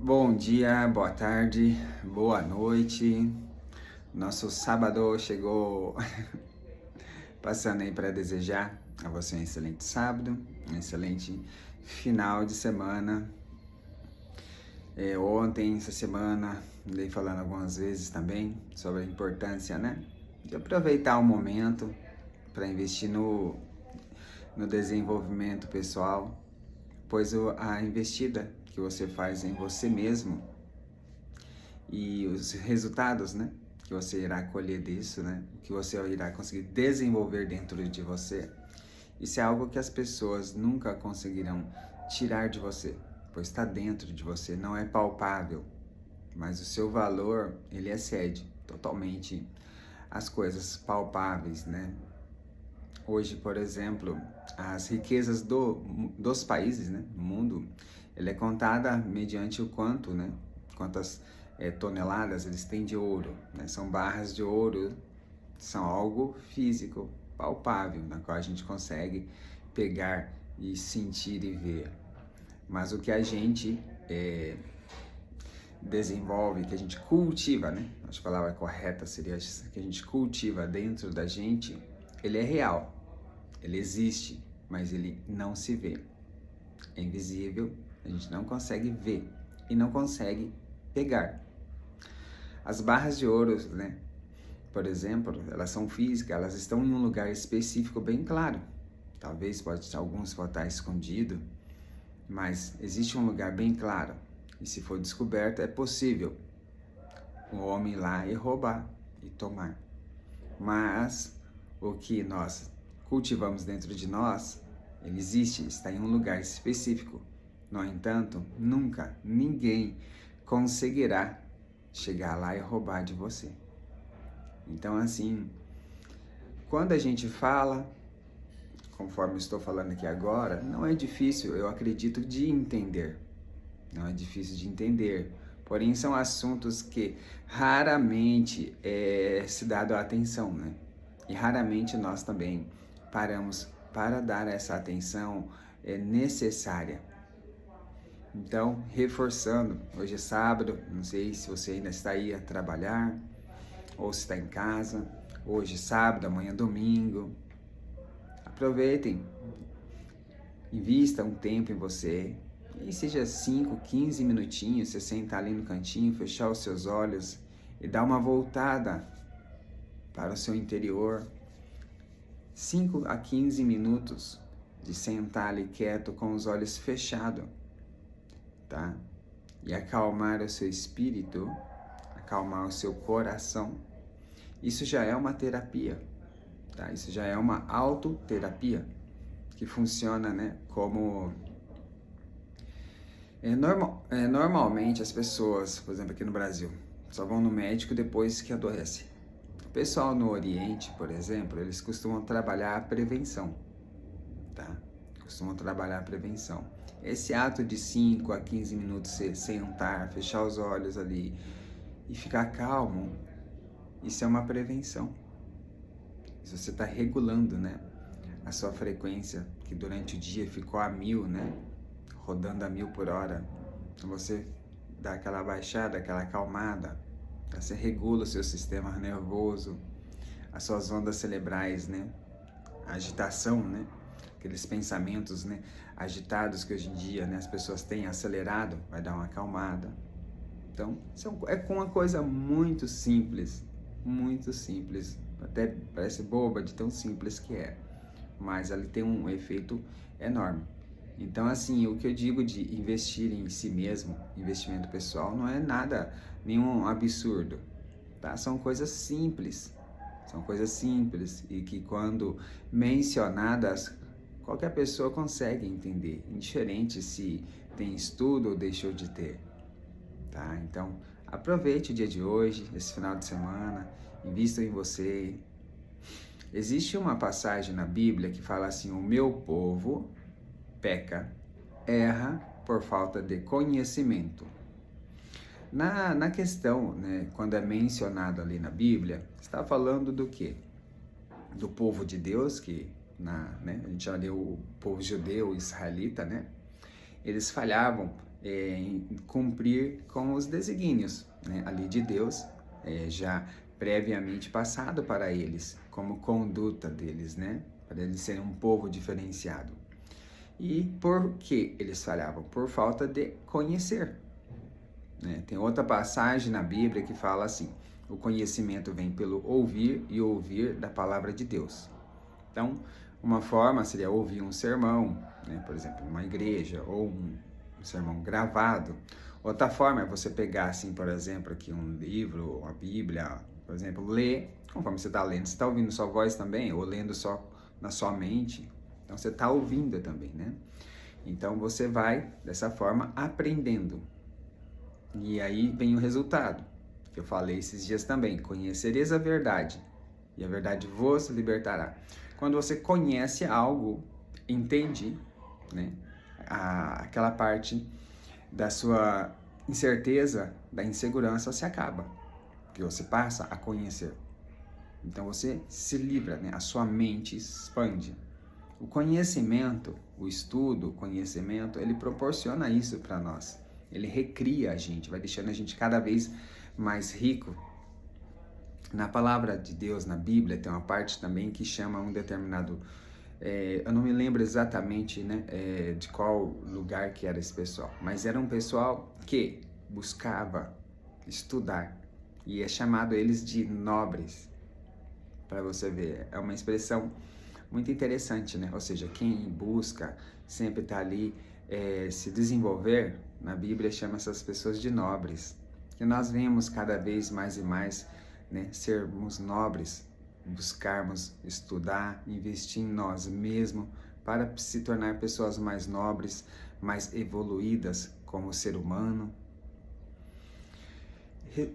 Bom dia, boa tarde, boa noite. Nosso sábado chegou passando aí para desejar a você um excelente sábado, um excelente final de semana. Ontem, essa semana, andei falando algumas vezes também sobre a importância, né, de aproveitar o momento para investir no desenvolvimento pessoal, pois a investida que você faz em você mesmo e os resultados, né, que você irá colher disso, né, que você irá conseguir desenvolver dentro de você, isso é algo que as pessoas nunca conseguirão tirar de você, pois está dentro de você, não é palpável, mas o seu valor, ele excede totalmente as coisas palpáveis, né? Hoje, por exemplo, as riquezas dos países, né, do mundo, ele é contada mediante o quanto, né, quantas toneladas eles têm de ouro, né? São barras de ouro, são algo físico, palpável, na qual a gente consegue pegar e sentir e ver. Mas o que a gente desenvolve, que a gente cultiva, né? Acho que a palavra correta seria que a gente cultiva dentro da gente, ele é real. Ele existe, mas ele não se vê. É invisível, a gente não consegue ver e não consegue pegar. As barras de ouro, né, por exemplo, elas são físicas, elas estão em um lugar específico bem claro. Talvez alguns podem estar escondidos, mas existe um lugar bem claro. E se for descoberto, é possível o homem ir lá e roubar e tomar. Mas o que nós cultivamos dentro de nós, ele existe, está em um lugar específico. No entanto, nunca ninguém conseguirá chegar lá e roubar de você. Então, assim, quando a gente fala, conforme estou falando aqui agora, não é difícil, eu acredito, de entender. Não é difícil de entender. Porém, são assuntos que raramente se dado a atenção, né? E raramente nós também paramos para dar essa atenção necessária. Então, reforçando, hoje é sábado, não sei se você ainda está aí a trabalhar ou se está em casa. Hoje é sábado, amanhã é domingo. Aproveitem, invista um tempo em você, e seja 5, 15 minutinhos, você sentar ali no cantinho, fechar os seus olhos e dar uma voltada para o seu interior. 5 a 15 minutos de sentar ali quieto com os olhos fechados, tá? E acalmar o seu espírito, acalmar o seu coração. Isso já é uma terapia, tá? Isso já é uma autoterapia que funciona, né, como... Normalmente as pessoas, por exemplo, aqui no Brasil, só vão no médico depois que adoece. O pessoal no Oriente, por exemplo, eles costumam trabalhar a prevenção, tá? Costumam trabalhar a prevenção. Esse ato de 5 a 15 minutos, você sentar, fechar os olhos ali e ficar calmo, isso é uma prevenção. Isso você está regulando, né, a sua frequência, que durante o dia ficou a 1000, né? Rodando a 1000 por hora, então você dá aquela baixada, aquela acalmada, você regula o seu sistema nervoso, as suas ondas cerebrais, né, a agitação, né, aqueles pensamentos, né, agitados que hoje em dia, né, as pessoas têm acelerado, vai dar uma acalmada. Então, é com uma coisa muito simples, até parece boba de tão simples que é, mas ela tem um efeito enorme. Então, assim, o que eu digo de investir em si mesmo, investimento pessoal, não é nada, nenhum absurdo, tá? São coisas simples e que quando mencionadas, qualquer pessoa consegue entender, indiferente se tem estudo ou deixou de ter, tá? Então, aproveite o dia de hoje, esse final de semana, invista em você. Existe uma passagem na Bíblia que fala assim: o meu povo peca, erra por falta de conhecimento. Na questão, né, quando é mencionado ali na Bíblia, está falando do quê? Do povo de Deus, que né, a gente já leu o povo judeu, israelita, né? Eles falhavam em cumprir com os desígnios, né, ali de Deus, já previamente passado para eles, como conduta deles, né, para eles serem um povo diferenciado. E por que eles falhavam? Por falta de conhecer. Né? Tem outra passagem na Bíblia que fala assim: o conhecimento vem pelo ouvir e ouvir da palavra de Deus. Então, uma forma seria ouvir um sermão, né? Por exemplo, numa igreja, ou um sermão gravado. Outra forma é você pegar, assim, por exemplo, aqui um livro, uma Bíblia, por exemplo, ler, conforme você está lendo. Você está ouvindo sua voz também, ou lendo só na sua mente. Então, você está ouvindo também, né? Então, você vai, dessa forma, aprendendo. E aí vem o resultado, que eu falei esses dias também: conhecereis a verdade, e a verdade vos libertará. Quando você conhece algo, entende, né, aquela parte da sua incerteza, da insegurança se acaba, porque você passa a conhecer. Então você se livra, né, a sua mente expande. O conhecimento, o estudo, o conhecimento, ele proporciona isso para nós. Ele recria a gente, vai deixando a gente cada vez mais rico. Na palavra de Deus, na Bíblia, tem uma parte também que chama um determinado... eu não me lembro exatamente, né, de qual lugar que era esse pessoal, mas era um pessoal que buscava estudar, e é chamado eles de nobres. Para você ver, é uma expressão muito interessante, né? Ou seja, quem busca sempre está ali se desenvolver, na Bíblia chama essas pessoas de nobres. Que nós vemos cada vez mais e mais, né, sermos nobres, buscarmos estudar, investir em nós mesmos para se tornar pessoas mais nobres, mais evoluídas como ser humano.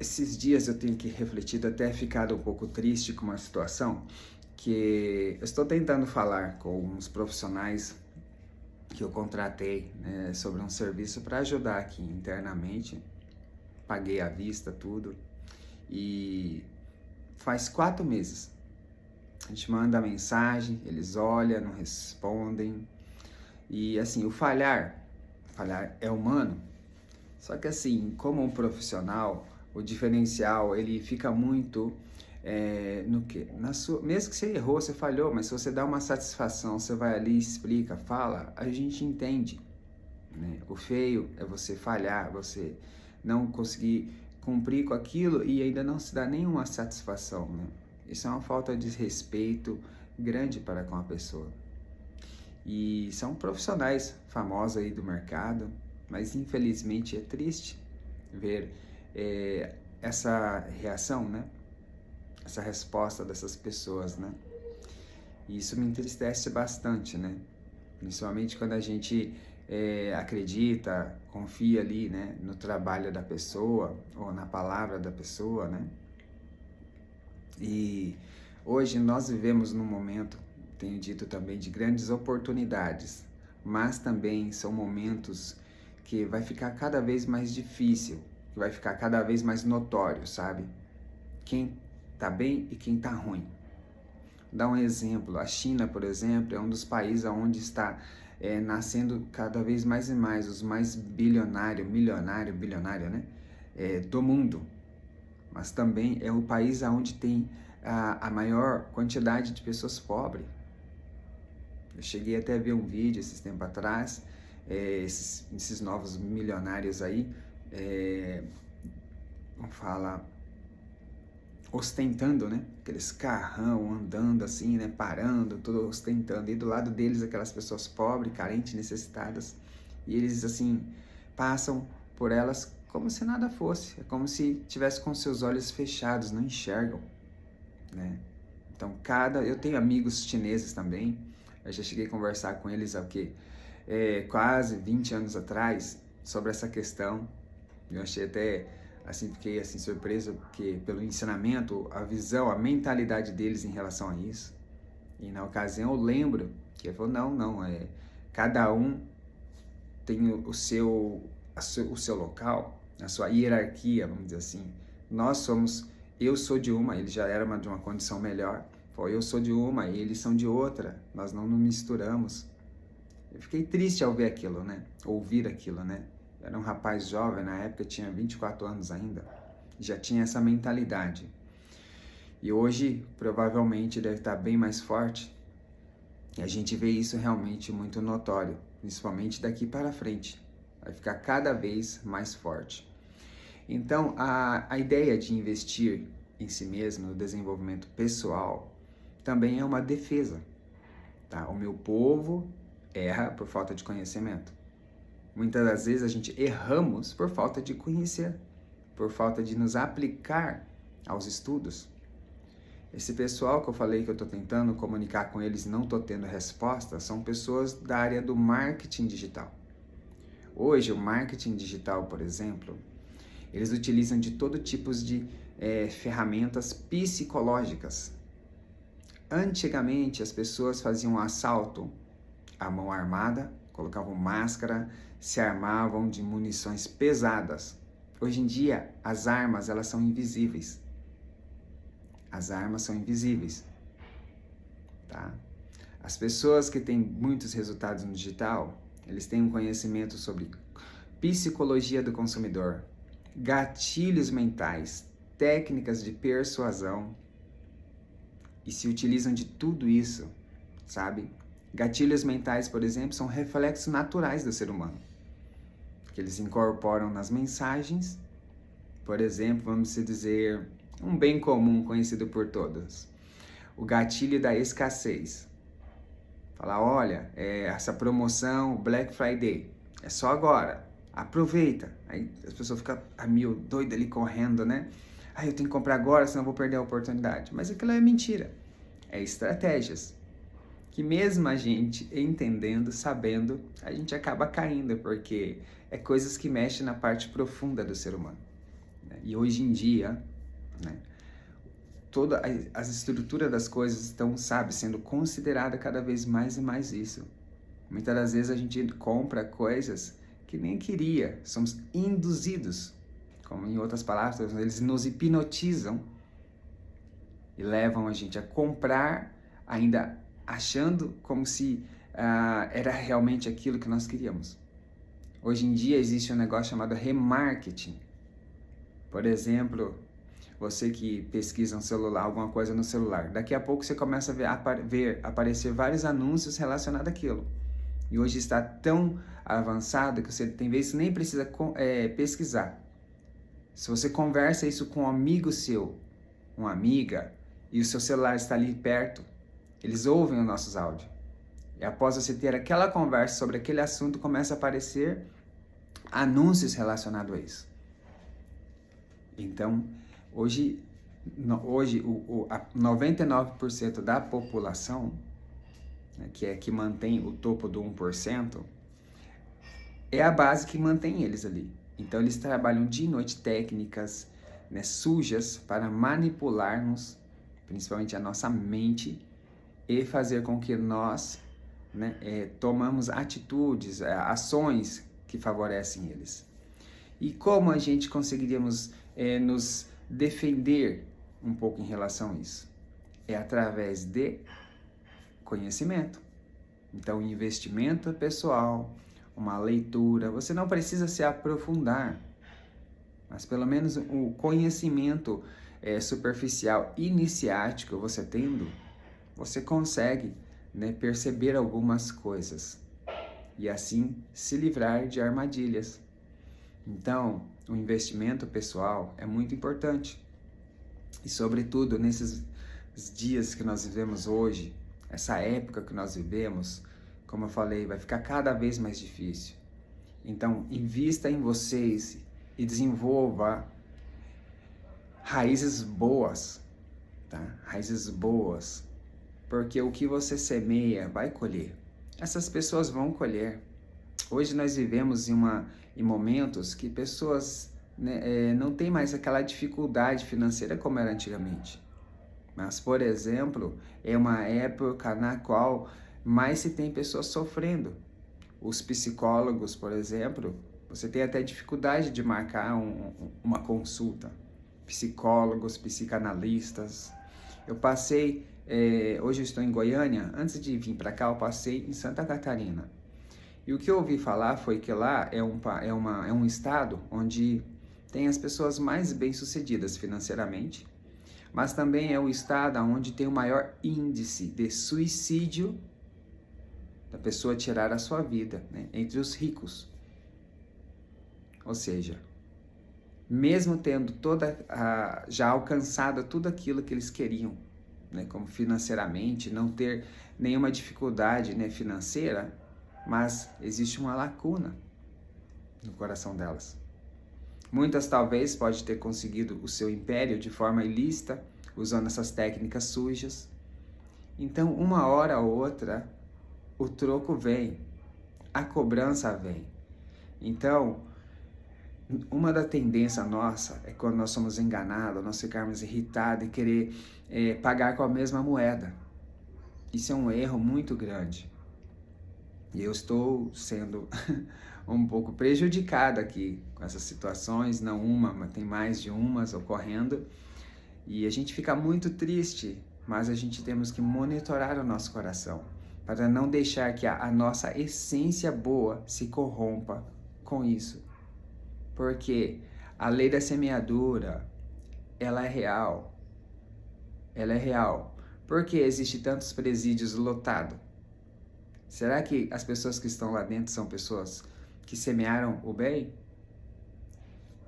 Esses dias eu tenho que refletir, até ficado um pouco triste com uma situação que eu estou tentando falar com uns profissionais que eu contratei, né, sobre um serviço para ajudar aqui internamente. Paguei à vista tudo, e faz 4 meses. A gente manda mensagem, eles olham, não respondem. E assim, o falhar é humano. Só que assim, como um profissional, o diferencial, ele fica muito no quê? Mesmo que você errou, você falhou, mas se você dá uma satisfação, você vai ali, explica, fala, a gente entende. Né? O feio é você falhar, você não conseguir cumprir com aquilo e ainda não se dá nenhuma satisfação. Né? Isso é uma falta de respeito grande para com a pessoa. E são profissionais famosos aí do mercado, mas infelizmente é triste ver essa reação, né? Essa resposta dessas pessoas, né? E isso me entristece bastante, né? Principalmente quando a gente acredita, confia ali, né, no trabalho da pessoa ou na palavra da pessoa, né? E hoje nós vivemos num momento, tenho dito também, de grandes oportunidades, mas também são momentos que vai ficar cada vez mais difícil, que vai ficar cada vez mais notório, sabe? Quem tá bem e quem tá ruim. Vou dar um exemplo: a China, por exemplo, é um dos países onde está nascendo cada vez mais e mais os mais bilionário, né? Do mundo. Mas também é o país onde tem a maior quantidade de pessoas pobres. Eu cheguei até a ver um vídeo esses tempos atrás, esses novos milionários aí, vamos falar, ostentando, né? Aqueles carrão andando assim, né? Parando, tudo ostentando. E do lado deles aquelas pessoas pobres, carentes, necessitadas. E eles assim passam por elas como se nada fosse. É como se tivesse com seus olhos fechados, não enxergam, né? Então eu tenho amigos chineses também. Eu já cheguei a conversar com eles há quase 20 anos atrás sobre essa questão. Eu achei até assim, fiquei assim surpreso porque pelo ensinamento, a visão, a mentalidade deles em relação a isso. E na ocasião eu lembro que ele falou: não, cada um tem o seu local, a sua hierarquia, vamos dizer assim. Eu sou de uma, ele já era de uma condição melhor. Eu sou de uma e eles são de outra, nós não nos misturamos. Eu fiquei triste ao ver aquilo, né? Ouvir aquilo, né? era um rapaz jovem, na época tinha 24 anos ainda, já tinha essa mentalidade. E hoje, provavelmente, deve estar bem mais forte. E a gente vê isso realmente muito notório, principalmente daqui para frente. Vai ficar cada vez mais forte. Então, a ideia de investir em si mesmo, no desenvolvimento pessoal, também é uma defesa. Tá? O meu povo erra por falta de conhecimento. Muitas das vezes a gente erramos por falta de conhecer, por falta de nos aplicar aos estudos. Esse pessoal que eu falei que eu estou tentando comunicar com eles e não estou tendo resposta, são pessoas da área do marketing digital. Hoje, o marketing digital, por exemplo, eles utilizam de todo tipo de ferramentas psicológicas. Antigamente, as pessoas faziam um assalto à mão armada, colocavam máscara, se armavam de munições pesadas. Hoje em dia, as armas elas são invisíveis. As armas são invisíveis. Tá? As pessoas que têm muitos resultados no digital, eles têm um conhecimento sobre psicologia do consumidor, gatilhos mentais, técnicas de persuasão, e se utilizam de tudo isso, sabe? Gatilhos mentais, por exemplo, são reflexos naturais do ser humano, que eles incorporam nas mensagens. Por exemplo, vamos dizer, um bem comum conhecido por todos, o gatilho da escassez. Falar, olha, essa promoção Black Friday, é só agora, aproveita. Aí as pessoas ficam a mil, doidas ali correndo, né? Eu tenho que comprar agora, senão eu vou perder a oportunidade. Mas aquilo é mentira. É estratégias. Que mesmo a gente entendendo, sabendo, a gente acaba caindo, porque é coisas que mexem na parte profunda do ser humano. Né? E hoje em dia, né, todas as estruturas das coisas estão, sendo considerada cada vez mais e mais isso. Muitas das vezes a gente compra coisas que nem queria, somos induzidos. Como em outras palavras, eles nos hipnotizam e levam a gente a comprar, ainda achando como se era realmente aquilo que nós queríamos. Hoje em dia existe um negócio chamado remarketing. Por exemplo, você que pesquisa um celular, alguma coisa no celular, daqui a pouco você começa a ver aparecer vários anúncios relacionados àquilo. E hoje está tão avançado que você tem vezes nem precisa pesquisar. Se você conversa isso com um amigo seu, uma amiga, e o seu celular está ali perto, eles ouvem os nossos áudios. E após você ter aquela conversa sobre aquele assunto, começa a aparecer anúncios relacionados a isso. Então, hoje 99% da população, né, que mantém o topo do 1%, é a base que mantém eles ali. Então, eles trabalham dia e noite técnicas, né, sujas para manipular-nos, principalmente a nossa mente, e fazer com que nós, né, tomamos atitudes, ações que favorecem eles. E como a gente conseguiríamos nos defender um pouco em relação a isso? É através de conhecimento. Então, investimento pessoal, uma leitura, você não precisa se aprofundar, mas pelo menos o conhecimento superficial, iniciático, você tendo, você consegue, né, perceber algumas coisas e assim se livrar de armadilhas. Então, o investimento pessoal é muito importante. E sobretudo nesses dias que nós vivemos hoje, essa época que nós vivemos, como eu falei, vai ficar cada vez mais difícil. Então, invista em vocês e desenvolva raízes boas, tá? Raízes boas, porque o que você semeia vai colher. Essas pessoas vão colher. Hoje nós vivemos em momentos que pessoas, né, não têm mais aquela dificuldade financeira como era antigamente. Mas, por exemplo, é uma época na qual mais se tem pessoas sofrendo. Os psicólogos, por exemplo, você tem até dificuldade de marcar uma consulta. Psicólogos, psicanalistas. Eu passei, hoje eu estou em Goiânia, antes de vir para cá eu passei em Santa Catarina. E o que eu ouvi falar foi que lá é um estado onde tem as pessoas mais bem-sucedidas financeiramente, mas também é o estado onde tem o maior índice de suicídio da pessoa tirar a sua vida, né, entre os ricos. Ou seja, mesmo tendo já alcançado tudo aquilo que eles queriam, né, como financeiramente, não ter nenhuma dificuldade, né, financeira, mas existe uma lacuna no coração delas. Muitas talvez podem ter conseguido o seu império de forma ilícita, usando essas técnicas sujas. Então, uma hora ou outra, o troco vem, a cobrança vem. Então, uma da tendência nossa é quando nós somos enganados, nós ficarmos irritados e querer pagar com a mesma moeda. Isso é um erro muito grande. E eu estou sendo um pouco prejudicado aqui com essas situações, não uma, mas tem mais de umas ocorrendo. E a gente fica muito triste, mas a gente temos que monitorar o nosso coração, para não deixar que a nossa essência boa se corrompa com isso. Porque a lei da semeadura, ela é real. Ela é real. Por que existem tantos presídios lotados? Será que as pessoas que estão lá dentro são pessoas que semearam o bem?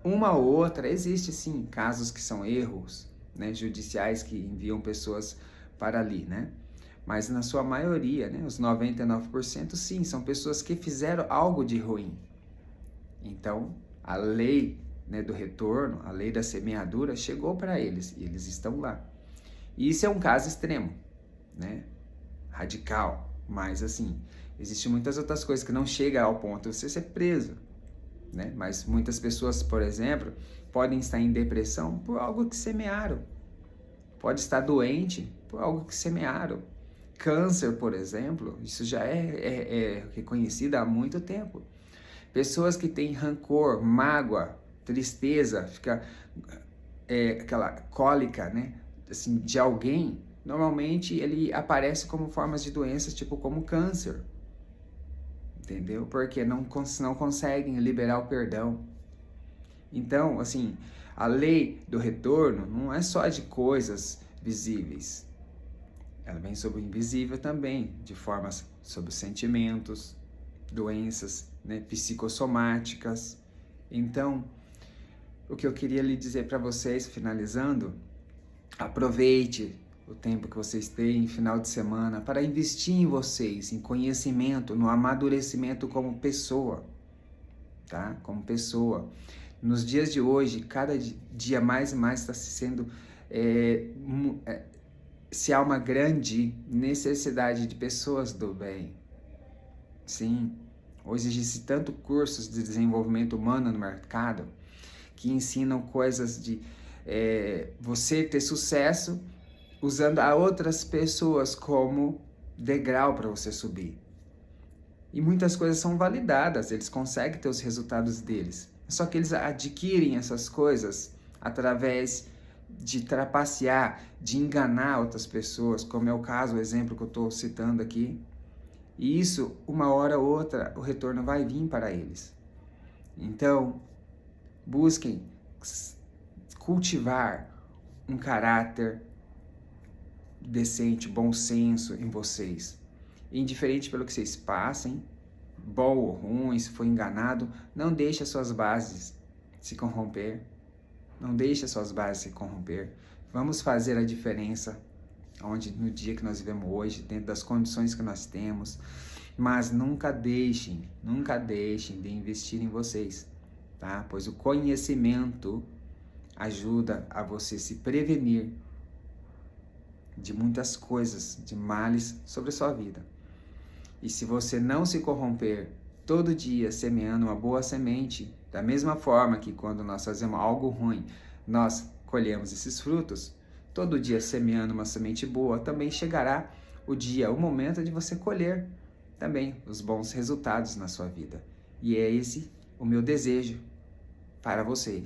Uma ou outra, existe sim casos que são erros, né, judiciais que enviam pessoas para ali, né? Mas na sua maioria, né, os 99% sim, são pessoas que fizeram algo de ruim. Então, a lei, né, do retorno, a lei da semeadura chegou para eles e eles estão lá. E isso é um caso extremo, né? Radical. Mas assim, existem muitas outras coisas que não chegam ao ponto de você ser preso, né? Mas muitas pessoas, por exemplo, podem estar em depressão por algo que semearam. Pode estar doente por algo que semearam. Câncer, por exemplo, isso já é reconhecido há muito tempo. Pessoas que têm rancor, mágoa, tristeza, fica aquela cólica, né, assim, de alguém, normalmente ele aparece como formas de doenças, tipo como câncer. Entendeu? Porque não conseguem liberar o perdão. Então, assim, a lei do retorno não é só de coisas visíveis. Ela vem sobre o invisível também, de formas sobre sentimentos, doenças, né, psicossomáticas. Então, o que eu queria lhe dizer para vocês, finalizando, aproveite o tempo que vocês têm, final de semana, para investir em vocês, em conhecimento, no amadurecimento como pessoa, tá? Como pessoa. Nos dias de hoje, cada dia mais e mais está sendo... se há uma grande necessidade de pessoas do bem. Sim, hoje existem tanto cursos de desenvolvimento humano no mercado que ensinam coisas de você ter sucesso usando a outras pessoas como degrau para você subir. E muitas coisas são validadas, eles conseguem ter os resultados deles. Só que eles adquirem essas coisas através de trapacear, de enganar outras pessoas, como é o caso, o exemplo que eu estou citando aqui. E isso, uma hora ou outra, o retorno vai vir para eles. Então, busquem cultivar um caráter decente, bom senso em vocês. Indiferente pelo que vocês passem, bom ou ruim, se for enganado, não deixe as suas bases se corromper. Não deixe as suas bases se corromper. Vamos fazer a diferença no dia que nós vivemos hoje, dentro das condições que nós temos. Mas nunca deixem de investir em vocês, tá? Pois o conhecimento ajuda a você se prevenir de muitas coisas, de males sobre a sua vida. E se você não se corromper todo dia semeando uma boa semente, da mesma forma que quando nós fazemos algo ruim, nós colhemos esses frutos, todo dia semeando uma semente boa, também chegará o momento de você colher também os bons resultados na sua vida. E é esse o meu desejo para você,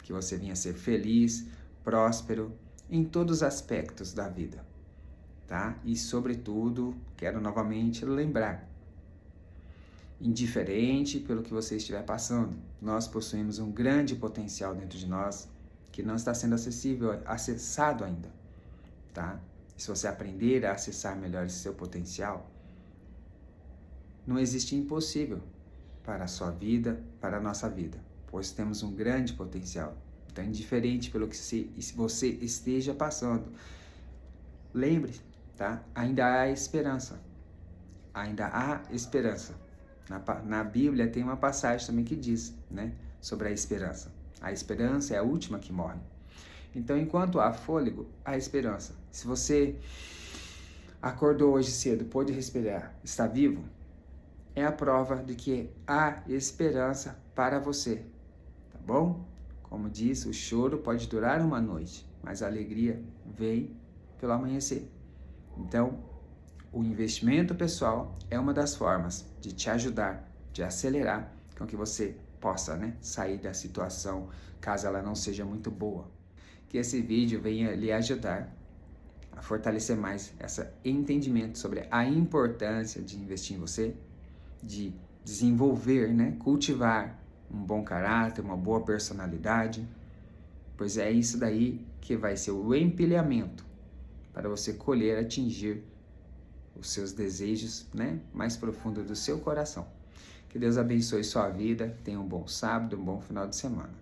que você venha ser feliz, próspero, em todos os aspectos da vida, tá? E sobretudo, quero novamente lembrar indiferente pelo que você estiver passando. Nós possuímos um grande potencial dentro de nós que não está sendo acessado ainda, tá? Se você aprender a acessar melhor esse seu potencial, não existe impossível para a sua vida, para a nossa vida, pois temos um grande potencial. Então, indiferente pelo que você esteja passando, lembre-se, tá? Ainda há esperança. Ainda há esperança. Na Bíblia tem uma passagem também que diz, né, sobre a esperança. A esperança é a última que morre. Então, enquanto há fôlego, há esperança. Se você acordou hoje cedo, pôde respirar, está vivo, é a prova de que há esperança para você, tá bom? Como disse, o choro pode durar uma noite, mas a alegria vem pelo amanhecer. Então, o investimento pessoal é uma das formas de te ajudar, de acelerar com que você possa, né, sair da situação, caso ela não seja muito boa. Que esse vídeo venha lhe ajudar a fortalecer mais esse entendimento sobre a importância de investir em você, de desenvolver, né, cultivar um bom caráter, uma boa personalidade, pois é isso daí que vai ser o empilhamento para você colher, atingir os seus desejos, né, mais profundos do seu coração. Que Deus abençoe sua vida, tenha um bom sábado, um bom final de semana.